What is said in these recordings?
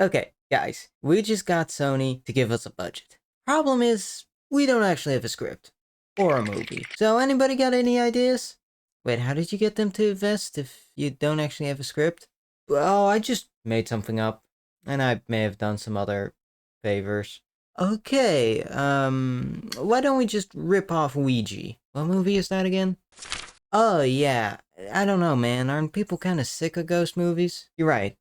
Okay, guys, we just got Sony to give us a budget. Problem is, we don't actually have a script or a movie. So anybody got any ideas? Wait, how did you get them to invest if you don't actually have a script? Well, I just made something up, and I may have done some other favors. Okay, why don't we just rip off Ouija? What movie is that again? Oh, yeah. I don't know, man. Aren't people kind of sick of ghost movies? You're right.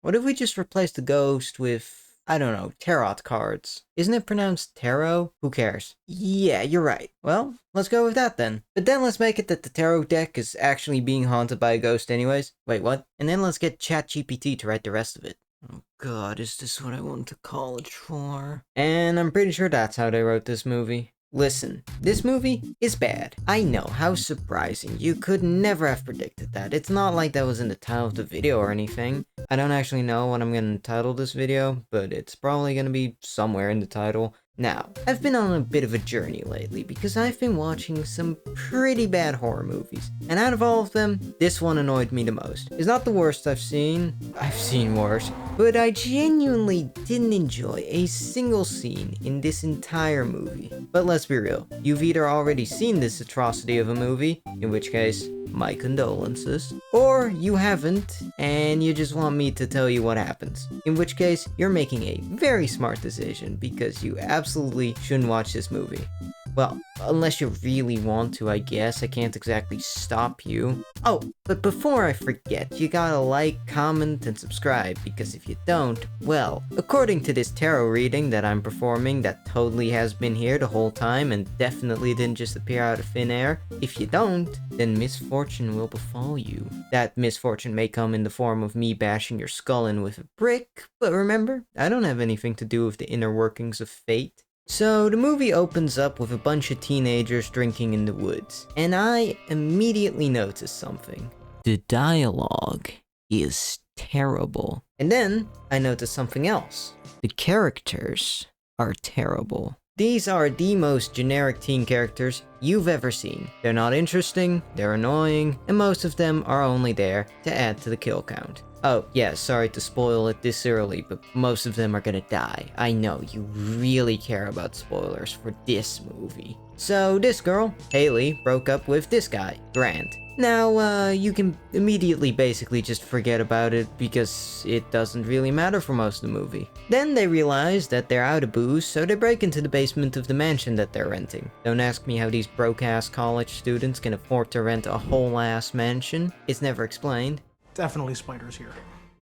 What if we just replace the ghost with, I don't know, tarot cards? Isn't it pronounced tarot? Who cares? Yeah, you're right. Well, let's go with that then. But then let's make it that the tarot deck is actually being haunted by a ghost anyways. Wait, what? And then let's get ChatGPT to write the rest of it. Oh god, is this what I want to college for? And I'm pretty sure that's how they wrote this movie. Listen, this movie is bad. I know, how surprising. You could never have predicted that. It's not like that was in the title of the video or anything. I don't actually know what I'm gonna title this video, but it's probably gonna be somewhere in the title. Now, I've been on a bit of a journey lately because I've been watching some pretty bad horror movies. And out of all of them, this one annoyed me the most. It's not the worst I've seen worse, but I genuinely didn't enjoy a single scene in this entire movie. But let's be real, you've either already seen this atrocity of a movie, in which case, my condolences, or you haven't, and you just want me to tell you what happens. In which case, you're making a very smart decision, because you absolutely shouldn't watch this movie. Well, unless you really want to, I guess. I can't exactly stop you. Oh, but before I forget, you gotta like, comment, and subscribe, because if you don't, well, according to this tarot reading that I'm performing that totally has been here the whole time and definitely didn't just appear out of thin air, if you don't, then misfortune will befall you. That misfortune may come in the form of me bashing your skull in with a brick, but remember, I don't have anything to do with the inner workings of fate. So, the movie opens up with a bunch of teenagers drinking in the woods, and I immediately notice something. The dialogue is terrible. And then, I notice something else. The characters are terrible. These are the most generic teen characters you've ever seen. They're not interesting, they're annoying, and most of them are only there to add to the kill count. Oh, yeah, sorry to spoil it this early, but most of them are gonna die. I know, you really care about spoilers for this movie. So, this girl, Haley, broke up with this guy, Grant. Now, you can immediately basically just forget about it because it doesn't really matter for most of the movie. Then they realize that they're out of booze, so they break into the basement of the mansion that they're renting. Don't ask me how these broke-ass college students can afford to rent a whole-ass mansion. It's never explained. Definitely spiders here.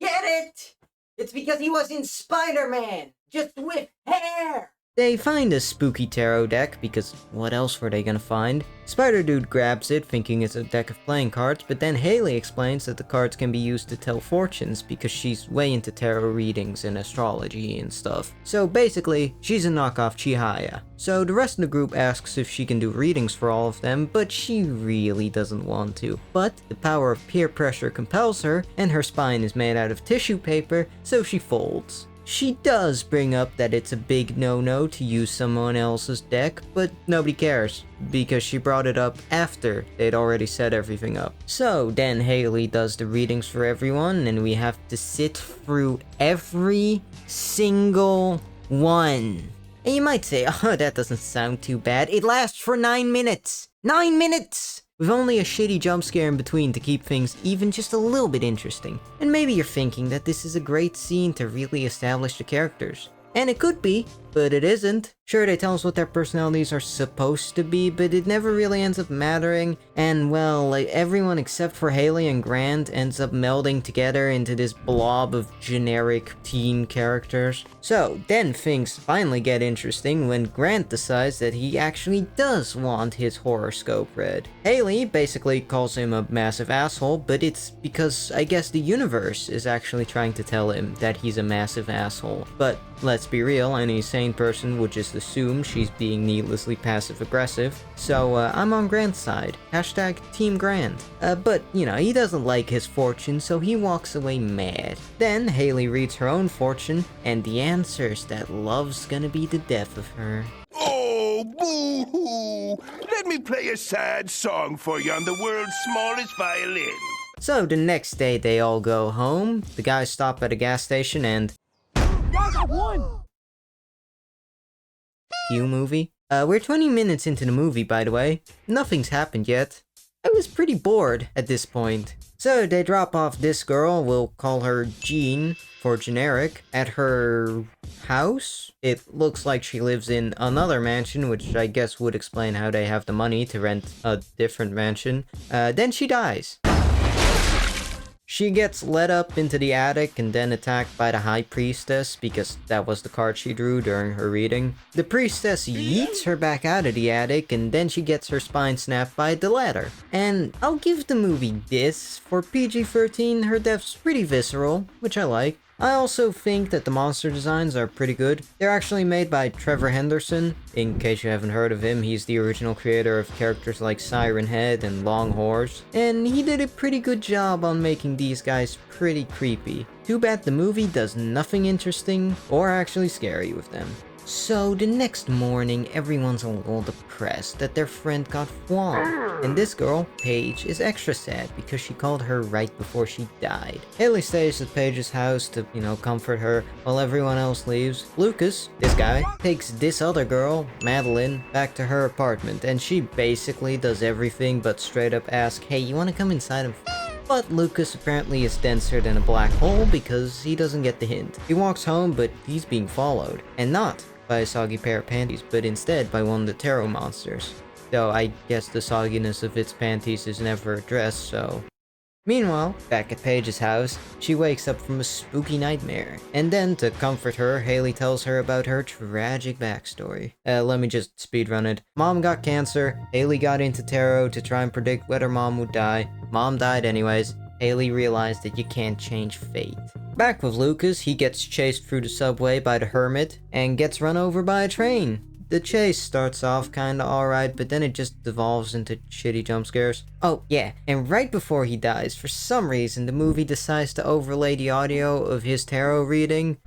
Get it? It's because he was in Spider-Man, just with hair! They find a spooky tarot deck, because what else were they gonna find? Spider-Dude grabs it, thinking it's a deck of playing cards, but then Haley explains that the cards can be used to tell fortunes, because she's way into tarot readings and astrology and stuff. So basically, she's a knockoff Chihaya. So the rest of the group asks if she can do readings for all of them, but she really doesn't want to. But the power of peer pressure compels her, and her spine is made out of tissue paper, so she folds. She does bring up that it's a big no-no to use someone else's deck, but nobody cares, because she brought it up after they'd already set everything up. So then Haley does the readings for everyone, and we have to sit through every single one. And you might say, oh, that doesn't sound too bad. It lasts for 9 minutes! 9 minutes! With only a shitty jump scare in between to keep things even just a little bit interesting. And maybe you're thinking that this is a great scene to really establish the characters. And it could be, but it isn't. Sure, they tell us what their personalities are supposed to be, but it never really ends up mattering. And well, like, everyone except for Haley and Grant ends up melding together into this blob of generic teen characters. So then things finally get interesting when Grant decides that he actually does want his horoscope read. Haley basically calls him a massive asshole, but it's because I guess the universe is actually trying to tell him that he's a massive asshole. But let's be real, any sane person would just assume she's being needlessly passive-aggressive. So I'm on Grant's side. Hashtag Team Grant. But, you know, he doesn't like his fortune, so he walks away mad. Then Haley reads her own fortune, and the answer is that love's gonna be the death of her. Oh, boo-hoo! Let me play a sad song for you on the world's smallest violin. So the next day they all go home, the guys stop at a gas station and... Guys, I won! Pew movie? We're 20 minutes into the movie, by the way. Nothing's happened yet. I was pretty bored at this point. So they drop off this girl, we'll call her Jean for generic, at her house. It looks like she lives in another mansion, which I guess would explain how they have the money to rent a different mansion. Then she dies. She gets led up into the attic and then attacked by the High Priestess, because that was the card she drew during her reading. The Priestess yeets her back out of the attic, and then she gets her spine snapped by the ladder. And I'll give the movie this, for PG-13, her death's pretty visceral, which I like. I also think that the monster designs are pretty good. They're actually made by Trevor Henderson. In case you haven't heard of him, he's the original creator of characters like Siren Head and Long Horse. And he did a pretty good job on making these guys pretty creepy. Too bad the movie does nothing interesting or actually scary with them. So the next morning, everyone's a little depressed that their friend got flogged. And this girl, Paige, is extra sad because she called her right before she died. Haley stays at Paige's house to, comfort her while everyone else leaves. Lucas, this guy, takes this other girl, Madeline, back to her apartment, and she basically does everything but straight up ask, hey, you wanna come inside and But Lucas apparently is denser than a black hole because he doesn't get the hint. He walks home, but he's being followed. And not by a soggy pair of panties, but instead by one of the tarot monsters. Though I guess the sogginess of its panties is never addressed, so... Meanwhile, back at Paige's house, she wakes up from a spooky nightmare. And then, to comfort her, Haley tells her about her tragic backstory. Let me just speedrun it. Mom got cancer, Haley got into tarot to try and predict whether Mom would die. Mom died anyways. Haley realized that you can't change fate. Back with Lucas, he gets chased through the subway by the Hermit, and gets run over by a train. The chase starts off kinda alright, but then it just devolves into shitty jump scares. Oh, yeah, and right before he dies, for some reason, the movie decides to overlay the audio of his tarot reading.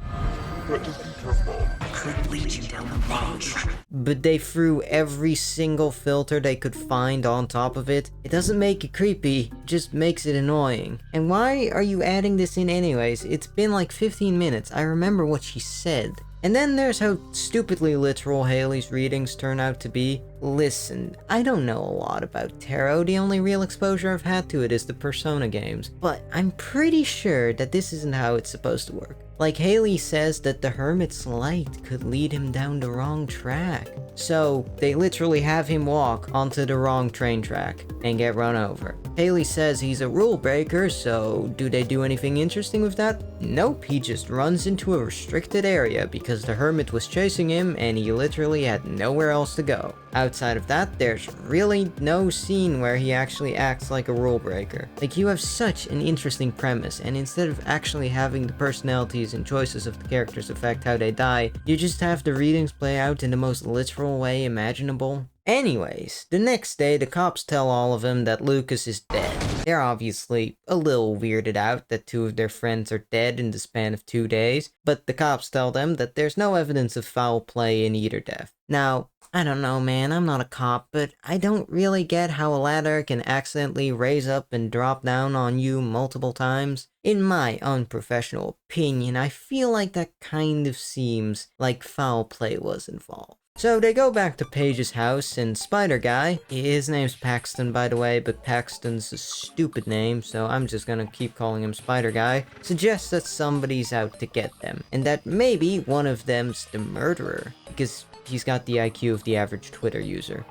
Could lead you down the wrong track. But they threw every single filter they could find on top of it. It doesn't make it creepy, it just makes it annoying. And why are you adding this in anyways? It's been like 15 minutes, I remember what she said. And then there's how stupidly literal Haley's readings turn out to be. Listen, I don't know a lot about tarot, the only real exposure I've had to it is the Persona games, but I'm pretty sure that this isn't how it's supposed to work. Like Haley says that the Hermit's light could lead him down the wrong track. So, they literally have him walk onto the wrong train track and get run over. Haley says he's a rule breaker, so do they do anything interesting with that? Nope, he just runs into a restricted area because the Hermit was chasing him and he literally had nowhere else to go. Outside of that, there's really no scene where he actually acts like a rule breaker. Like, you have such an interesting premise, and instead of actually having the personalities and choices of the characters affect how they die, you just have the readings play out in the most literal way imaginable. Anyways, the next day the cops tell all of them that Lucas is dead. They're obviously a little weirded out that two of their friends are dead in the span of 2 days, but the cops tell them that there's no evidence of foul play in either death. Now, I don't know, man, I'm not a cop, but I don't really get how a ladder can accidentally raise up and drop down on you multiple times. In my unprofessional opinion, I feel like that kind of seems like foul play was involved. So they go back to Paige's house, and Spider Guy, his name's Paxton by the way, but Paxton's a stupid name, so I'm just gonna keep calling him Spider Guy, suggests that somebody's out to get them, and that maybe one of them's the murderer, because he's got the IQ of the average Twitter user.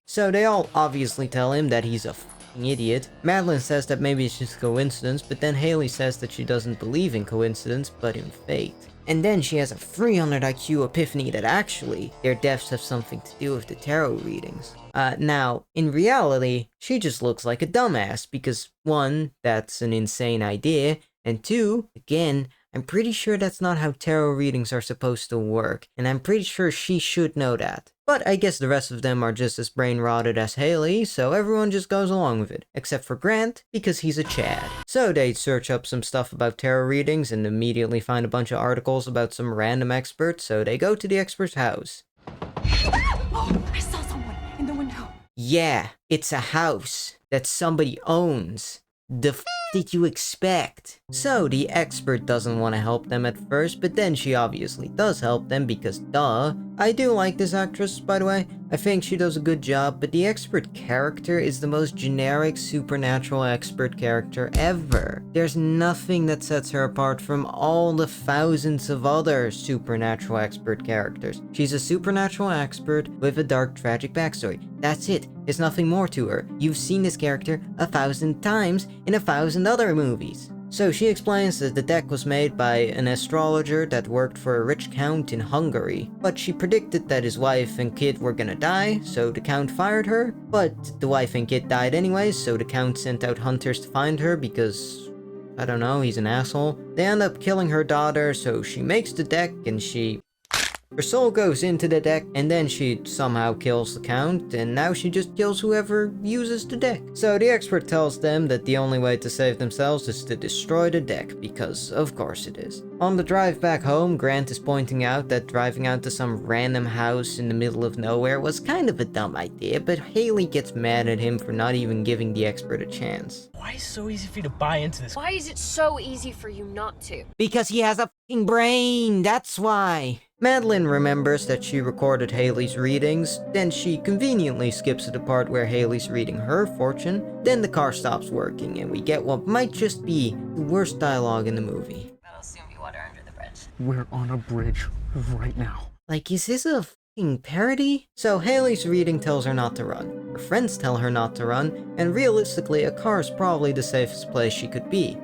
So they all obviously tell him that he's a f***ing idiot. Madeline says that maybe it's just coincidence, but then Haley says that she doesn't believe in coincidence, but in fate. And then she has a 300 IQ epiphany that actually, their deaths have something to do with the tarot readings. Now, in reality, she just looks like a dumbass, because 1, that's an insane idea, and 2, again, I'm pretty sure that's not how tarot readings are supposed to work, and I'm pretty sure she should know that. But I guess the rest of them are just as brain-rotted as Haley, so everyone just goes along with it. Except for Grant, because he's a Chad. So they search up some stuff about tarot readings and immediately find a bunch of articles about some random expert, so they go to the expert's house. Oh, I saw someone in the window. Yeah, it's a house that somebody owns. The f did you expect? So the expert doesn't want to help them at first, but then she obviously does help them because duh. I do like this actress, by the way. I think she does a good job, but the expert character is the most generic supernatural expert character ever. There's nothing that sets her apart from all the thousands of other supernatural expert characters. She's a supernatural expert with a dark, tragic backstory. That's it. There's nothing more to her. You've seen this character 1,000 times in 1,000 other movies. So she explains that the deck was made by an astrologer that worked for a rich count in Hungary, but she predicted that his wife and kid were gonna die, so the count fired her, but the wife and kid died anyways, so the count sent out hunters to find her because, I don't know, he's an asshole. They end up killing her daughter, so she makes the deck and her soul goes into the deck, and then she somehow kills the count, and now she just kills whoever uses the deck. So the expert tells them that the only way to save themselves is to destroy the deck, because of course it is. On the drive back home, Grant is pointing out that driving out to some random house in the middle of nowhere was kind of a dumb idea, but Haley gets mad at him for not even giving the expert a chance. Why is it so easy for you to buy into this? Why is it so easy for you not to? Because he has a f***ing brain, that's why. Madeline remembers that she recorded Haley's readings, then she conveniently skips to the part where Haley's reading her fortune, then the car stops working and we get what might just be the worst dialogue in the movie. That'll soon be water under the bridge. We're on a bridge right now. Like, is this a f***ing parody? So Haley's reading tells her not to run, her friends tell her not to run, and realistically a car is probably the safest place she could be.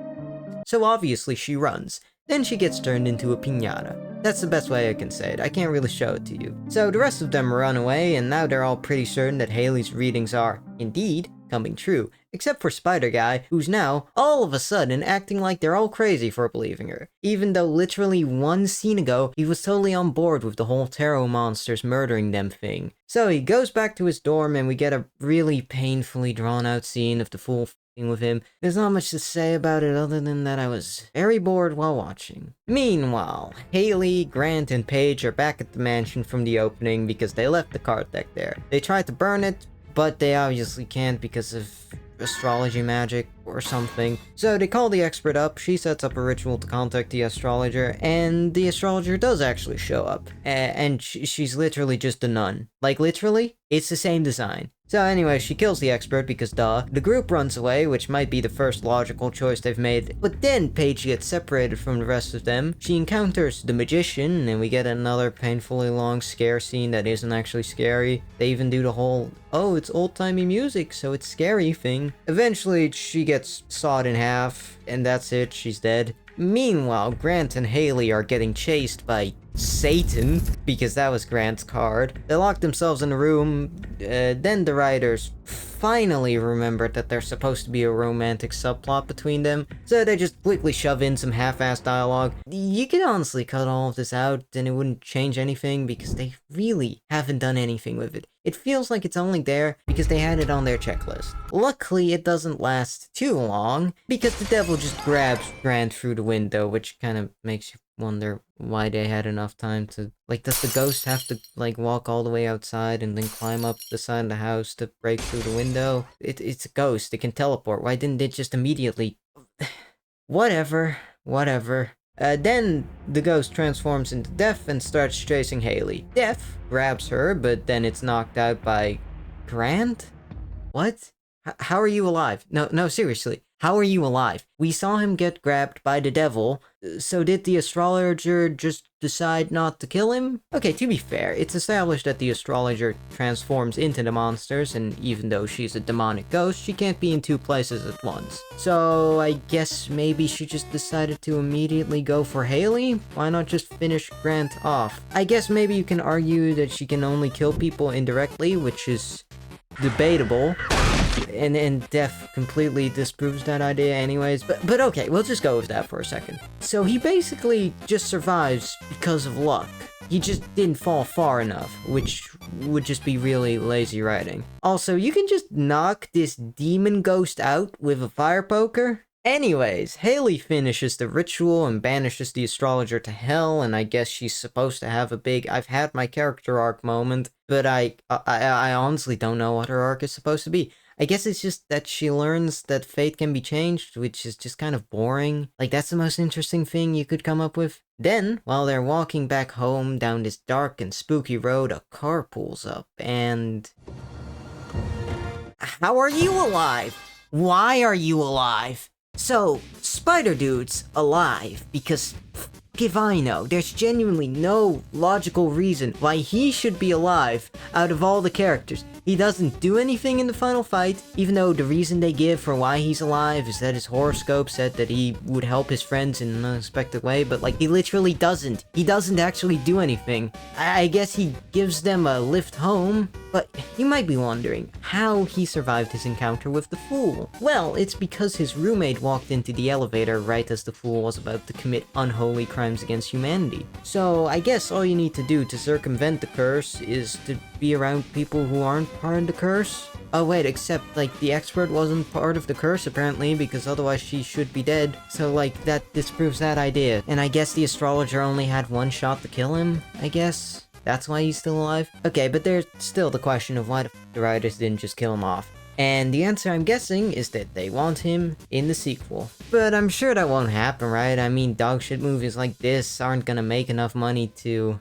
So obviously she runs, then she gets turned into a piñata. That's the best way I can say it, I can't really show it to you. So the rest of them run away, and now they're all pretty certain that Haley's readings are, indeed, coming true. Except for Spider Guy, who's now, all of a sudden, acting like they're all crazy for believing her. Even though literally one scene ago, he was totally on board with the whole tarot monsters murdering them thing. So he goes back to his dorm, and we get a really painfully drawn out scene of the fool with him. There's not much to say about it other than that I was very bored while watching. Meanwhile, Haley, Grant, and Paige are back at the mansion from the opening because they left the card deck there. They tried to burn it, but they obviously can't because of astrology magic or something. So they call the expert up, she sets up a ritual to contact the astrologer, and the astrologer does actually show up. And she's literally just a nun. Like literally, it's the same design. So anyway, she kills the expert because duh. The group runs away, which might be the first logical choice they've made. But then Paige gets separated from the rest of them. She encounters the magician, and we get another painfully long scare scene that isn't actually scary. They even do the whole, oh, it's old-timey music, so it's scary thing. Eventually, she gets sawed in half, and that's it, she's dead. Meanwhile, Grant and Haley are getting chased by Satan, because that was Grant's card. They lock themselves in a room, then the writers finally remembered that there's supposed to be a romantic subplot between them, so they just quickly shove in some half-assed dialogue. You could honestly cut all of this out and it wouldn't change anything because they really haven't done anything with it. It feels like it's only there because they had it on their checklist. Luckily, it doesn't last too long because the devil just grabs Grant through the window, which kind of makes you wonder why they had enough time to, like, does the ghost have to, like, walk all the way outside and then climb up the side of the house to break through the window? It's a ghost, it can teleport, why didn't it just immediately... Whatever. Then the ghost transforms into Death and starts chasing Haley. Death grabs her, but then it's knocked out by... Grant? What? How are you alive? No, seriously. How are you alive? We saw him get grabbed by the devil, so did the astrologer just decide not to kill him? Okay, to be fair, it's established that the astrologer transforms into the monsters, and even though she's a demonic ghost, she can't be in two places at once. So I guess maybe she just decided to immediately go for Haley? Why not just finish Grant off? I guess maybe you can argue that she can only kill people indirectly, which is debatable. And Death completely disproves that idea anyways, but okay, we'll just go with that for a second. So he basically just survives because of luck. He just didn't fall far enough, which would just be really lazy writing. Also, you can just knock this demon ghost out with a fire poker? Anyways, Haley finishes the ritual and banishes the astrologer to hell, and I guess she's supposed to have a big I've had my character arc moment, but I honestly don't know what her arc is supposed to be. I guess it's just that she learns that fate can be changed, which is just kind of boring. Like, that's the most interesting thing you could come up with. Then, while they're walking back home down this dark and spooky road, a car pulls up, and... How are you alive? Why are you alive? So, Spider Dude's alive because, if I know, there's genuinely no logical reason why he should be alive out of all the characters. He doesn't do anything in the final fight, even though the reason they give for why he's alive is that his horoscope said that he would help his friends in an unexpected way, but like, he literally doesn't. He doesn't actually do anything. I guess he gives them a lift home, but you might be wondering how he survived his encounter with the Fool. Well, it's because his roommate walked into the elevator right as the Fool was about to commit unholy crimes against humanity. So I guess all you need to do to circumvent the curse is to be around people who aren't part of the curse. Oh wait, except like the expert wasn't part of the curse apparently, because otherwise she should be dead. So like that disproves that idea. And I guess the astrologer only had one shot to kill him, I guess. That's why he's still alive? Okay, but there's still the question of why the writers didn't just kill him off. And the answer I'm guessing is that they want him in the sequel. But I'm sure that won't happen, right? I mean, dogshit movies like this aren't gonna make enough money to...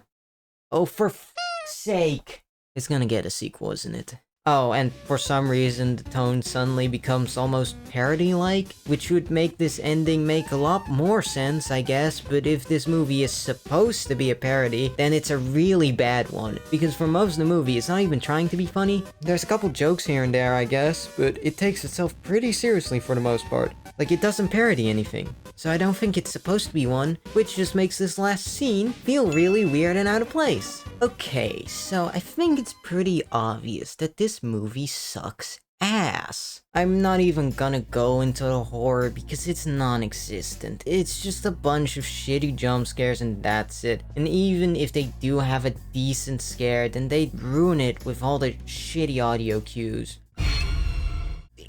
Oh, for f***'s sake! It's gonna get a sequel, isn't it? Oh, and for some reason, the tone suddenly becomes almost parody-like, which would make this ending make a lot more sense, I guess, but if this movie is supposed to be a parody, then it's a really bad one, because for most of the movie, it's not even trying to be funny. There's a couple jokes here and there, I guess, but it takes itself pretty seriously for the most part. Like, it doesn't parody anything. So I don't think it's supposed to be one, which just makes this last scene feel really weird and out of place. Okay, so I think it's pretty obvious that this movie sucks ass. I'm not even gonna go into the horror because it's non-existent. It's just a bunch of shitty jump scares and that's it. And even if they do have a decent scare, then they ruin it with all the shitty audio cues.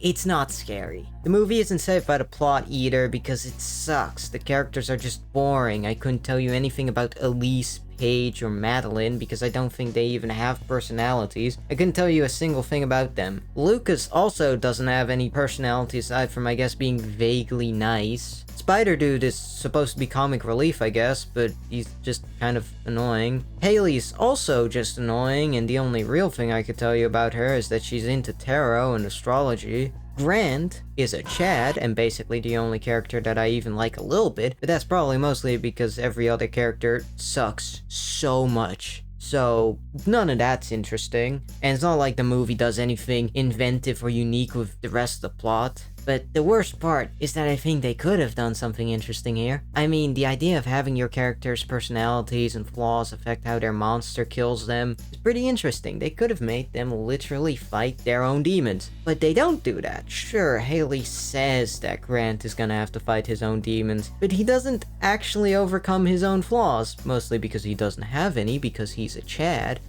It's not scary. The movie isn't saved by the plot either because it sucks. The characters are just boring. I couldn't tell you anything about Elise, Paige, or Madeline because I don't think they even have personalities. I couldn't tell you a single thing about them. Lucas also doesn't have any personality aside from, I guess, being vaguely nice. Spider Dude is supposed to be comic relief, I guess, but he's just kind of annoying. Haley's also just annoying, and the only real thing I could tell you about her is that she's into tarot and astrology. Grant is a Chad, and basically the only character that I even like a little bit, but that's probably mostly because every other character sucks so much. So, none of that's interesting, and it's not like the movie does anything inventive or unique with the rest of the plot. But the worst part is that I think they could have done something interesting here. I mean, the idea of having your characters' personalities and flaws affect how their monster kills them is pretty interesting. They could have made them literally fight their own demons. But they don't do that. Sure, Haley says that Grant is gonna have to fight his own demons, but he doesn't actually overcome his own flaws, mostly because he doesn't have any because he's a Chad.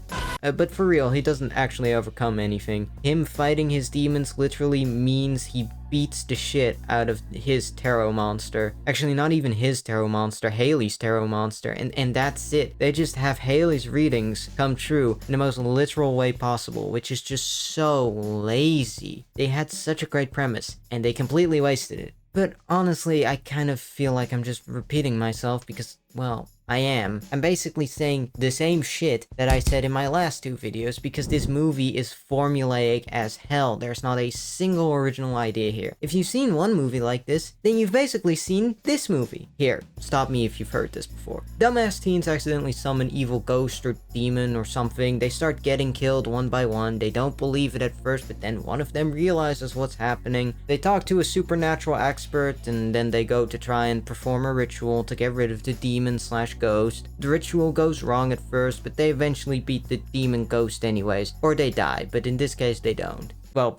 But for real, he doesn't actually overcome anything. Him fighting his demons literally means he beats the shit out of his tarot monster. Actually, not even his tarot monster, Haley's tarot monster, and that's it. They just have Haley's readings come true in the most literal way possible, which is just so lazy. They had such a great premise, and they completely wasted it. But honestly, I kind of feel like I'm just repeating myself because, well, I am. I'm basically saying the same shit that I said in my last two videos because this movie is formulaic as hell. There's not a single original idea here. If you've seen one movie like this, then you've basically seen this movie. Here, stop me if you've heard this before. Dumbass teens accidentally summon evil ghost or demon or something. They start getting killed one by one. They don't believe it at first, but then one of them realizes what's happening. They talk to a supernatural expert, and then they go to try and perform a ritual to get rid of the demon/ghost. The ritual goes wrong at first, but they eventually beat the demon ghost anyways. Or they die, but in this case they don't. Well,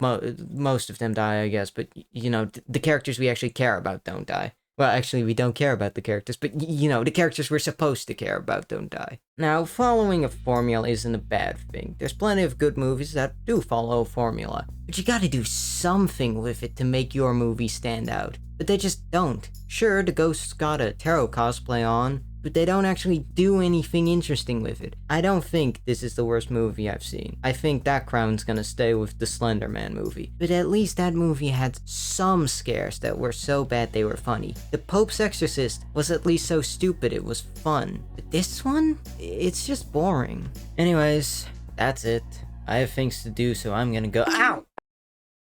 most of them die, I guess, but, you know, the characters we actually care about don't die. Well, actually, we don't care about the characters, but, you know, the characters we're supposed to care about don't die. Now, following a formula isn't a bad thing. There's plenty of good movies that do follow a formula, but you gotta do something with it to make your movie stand out. but they just don't. Sure, the ghosts got a tarot cosplay on, but they don't actually do anything interesting with it. I don't think this is the worst movie I've seen. I think that crown's gonna stay with the Slender Man movie. But at least that movie had some scares that were so bad they were funny. The Pope's Exorcist was at least so stupid it was fun. But this one? It's just boring. Anyways, that's it. I have things to do, so I'm gonna go- Ow!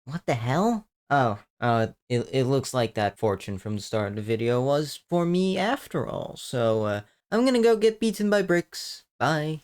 What the hell? It looks like that fortune from the start of the video was for me after all. So, I'm gonna go get beaten by bricks. Bye.